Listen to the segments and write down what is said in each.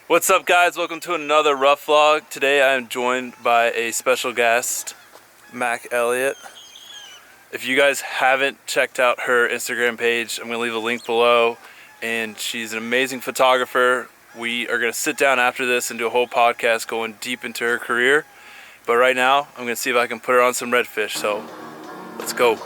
What's up, guys? Welcome to another rough vlog. Today I am joined by a special guest, Elliot. If you guys haven't checked out her Instagram page, I'm gonna leave a link below, and she's an amazing photographer. We are gonna sit down after this and do a whole podcast going deep into her career. But right now, I'm gonna see if I can put her on some redfish, so let's go.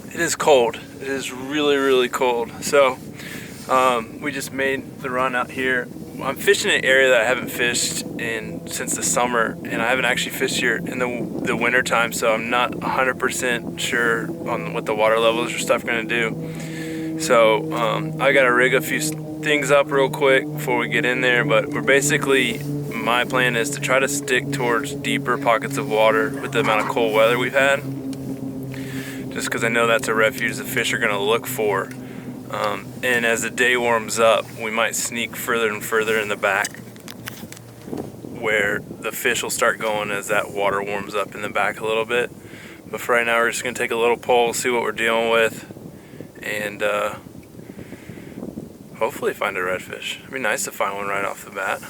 It is cold. It is really cold. So we just made the run out here. I'm fishing in an area that I haven't fished since the summer, and I haven't actually fished here in the winter time, so I'm not 100% sure on what the water levels or stuff are gonna do. So I gotta rig a few things up real quick before we get in there, but my plan is to try to stick towards deeper pockets of water with the amount of cold weather we've had, just because I know that's a refuge the fish are gonna look for. And as the day warms up, we might sneak further and further in the back where the fish will start going as that water warms up in the back a little bit. But for right now, we're just gonna take a little pull, see what we're dealing with, and hopefully find a redfish. It'd be nice to find one right off the bat.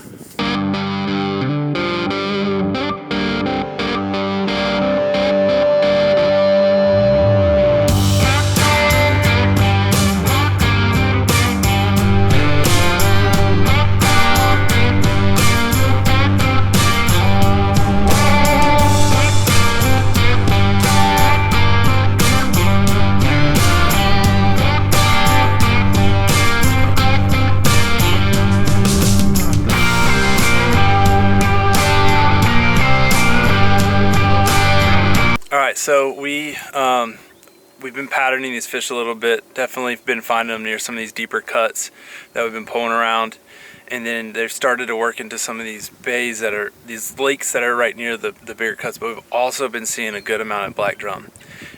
So we've been patterning these fish a little bit. Definitely been finding them near some of these deeper cuts that we've been pulling around, and then they've started to work into some of these bays these lakes that are right near the bigger cuts. But we've also been seeing a good amount of black drum,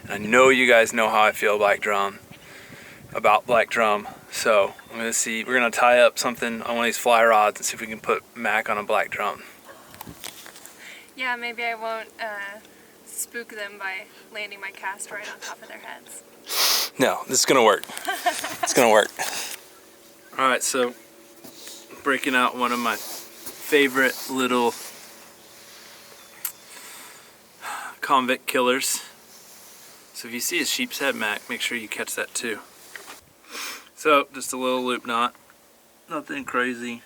and I know you guys know how I feel about black drum. So we're gonna tie up something on one of these fly rods and see if we can put Mac on a black drum. Yeah, maybe I won't spook them by landing my cast right on top of their heads. No, this is gonna work. It's gonna work. All right, so breaking out one of my favorite little convict killers. So if you see a sheep's head, Mac, make sure you catch that too. So just a little loop knot, nothing crazy.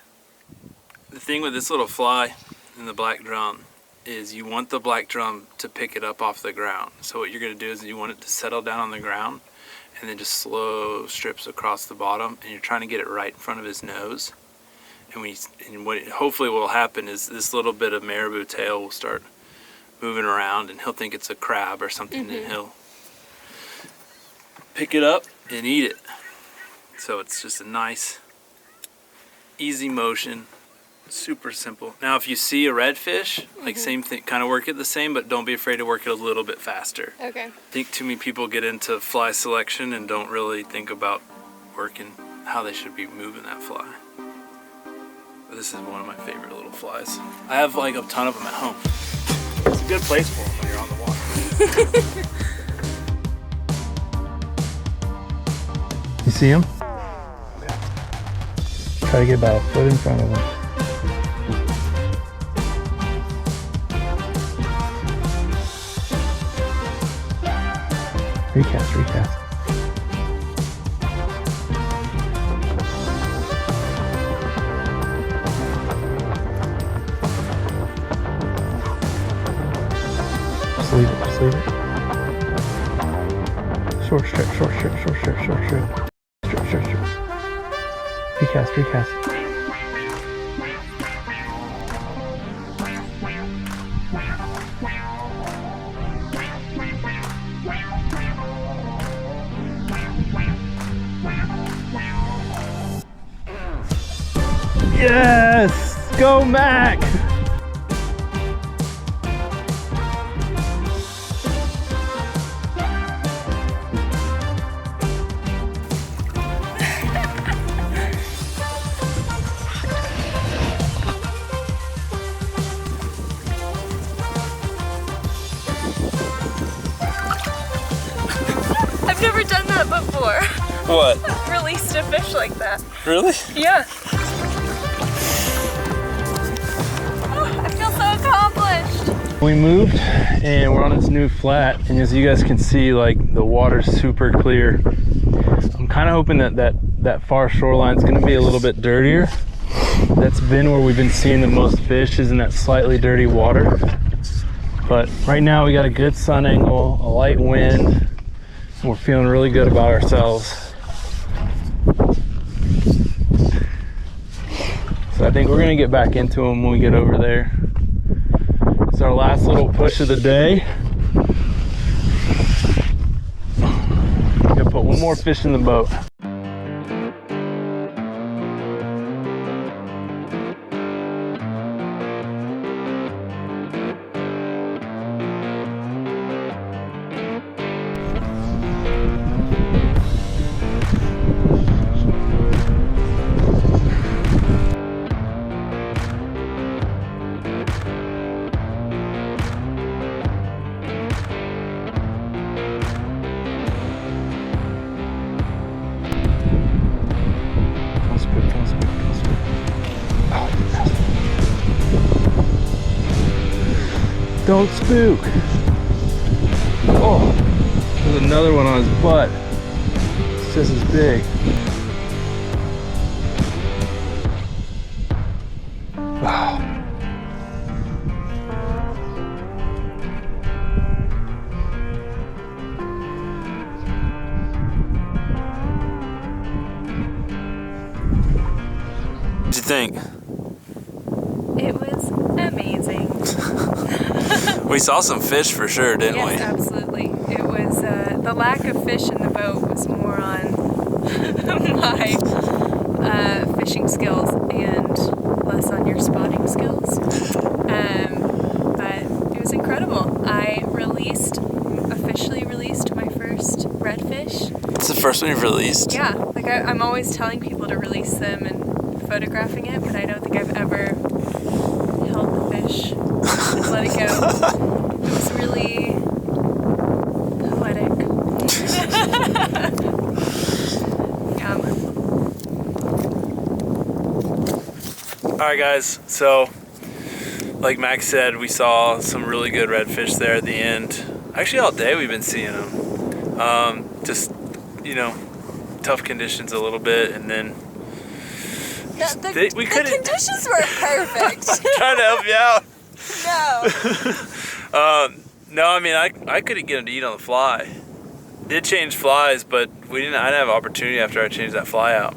The thing with this little fly in the black drum is you want the black drum to pick it up off the ground. So what you're gonna do is you want it to settle down on the ground and then just slow strips across the bottom, and you're trying to get it right in front of his nose. And what hopefully will happen is this little bit of marabou tail will start moving around, and he'll think it's a crab or something, and he'll pick it up and eat it. So it's just a nice, easy motion. Super simple. Now if you see a redfish, like same thing, kind of work it the same, but don't be afraid to work it a little bit faster. Okay. I think too many people get into fly selection and don't really think about working how they should be moving that fly. But this is one of my favorite little flies. I have like a ton of them at home. It's a good place for them when you're on the water. You see him? Try to get about a foot in front of him. Recast. Just leave it. Short strip. Recast. Yes! Go, Mac! I've never done that before. What? Released a fish like that. Really? Yeah. Oh, I feel so accomplished. We moved and we're on this new flat, and as you guys can see, like the water's super clear. I'm kind of hoping that far shoreline is going to be a little bit dirtier. That's been where we've been seeing the most fish, is in that slightly dirty water. But right now we got a good sun angle, a light wind, and we're feeling really good about ourselves. So I think we're gonna get back into them when we get over there. It's our last little push of the day. Gonna put one more fish in the boat. Don't spook. Oh, there's another one on his butt. It's just as big. Wow. What'd you think? It was amazing. We saw some fish for sure, didn't Yes, we? absolutely. It was, the lack of fish in the boat was more on my fishing skills and less on your spotting skills. But it was incredible. I officially released my first redfish. It's the first one you've released? Yeah, like I'm always telling people to release them and photographing it, but I don't think I've ever held the fish and let it go. It was really poetic. Alright guys, so like Max said, we saw some really good redfish there at the end. Actually all day we've been seeing them. Just, you know, tough conditions a little bit, and then The conditions were perfect. trying to help you out. No. No, I mean I couldn't get them to eat on the fly. Did change flies, but I didn't have opportunity after I changed that fly out.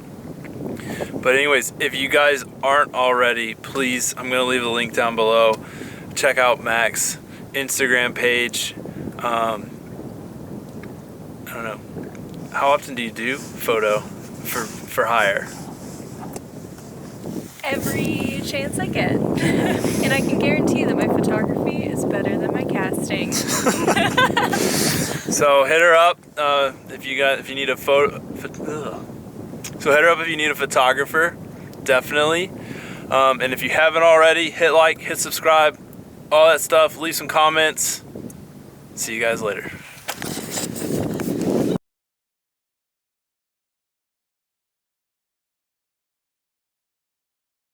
But anyways, if you guys aren't already, please, I'm gonna leave a link down below. Check out Mac's Instagram page. I don't know. How often do you do photo for hire? Every chance I get. And I can guarantee that my photography is better than my casting. So hit her up if you need a photo. So hit her up if you need a photographer, definitely. And if you haven't already, hit like, hit subscribe, all that stuff. Leave some comments. See you guys later.